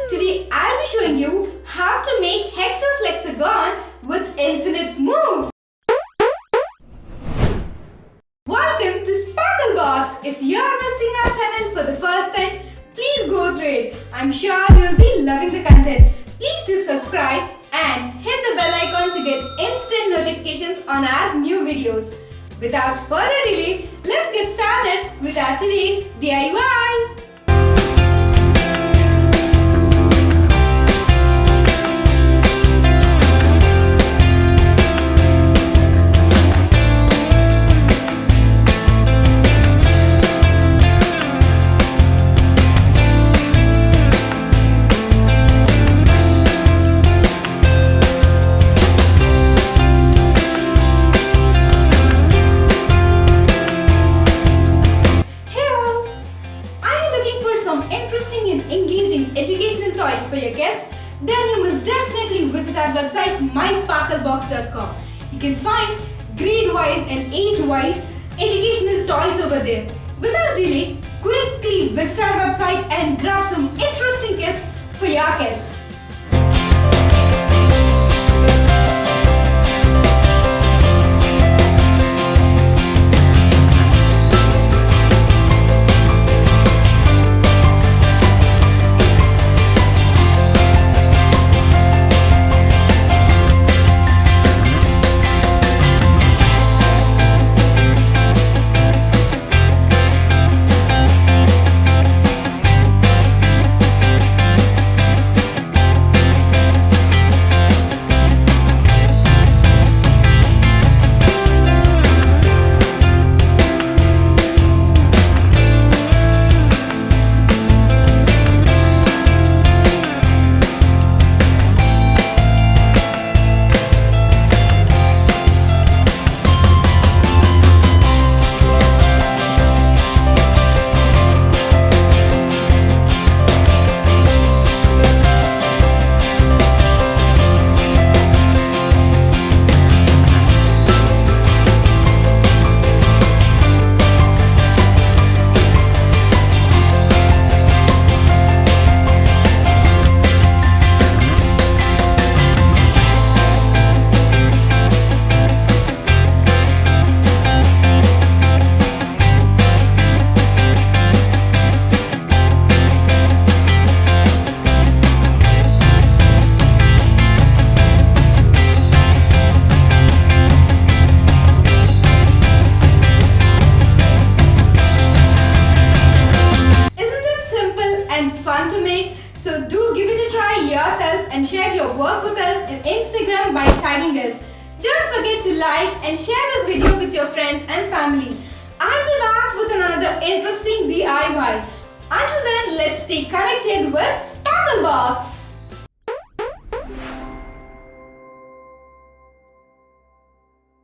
Today I'll be showing you how to make Hexaflexagon with infinite moves. Welcome to Sparklebox. If you're visiting our channel for the first time, please go through it. I'm sure you'll be loving the content. Please do subscribe and hit the bell icon to get instant notifications on our new videos. Without further delay, let's get started with our today's DIY. Engaging educational toys for your kids, then you must definitely visit our website mysparklebox.com. You can find grade-wise and age-wise educational toys over there. Without delay, quickly visit our website and grab some interesting kits for your kids. Fun to make, so do give it a try yourself and share your work with us on Instagram by tagging us. Don't forget to like and share this video with your friends and family. I'll be back with another interesting DIY. Until then, let's stay connected with Sparklebox.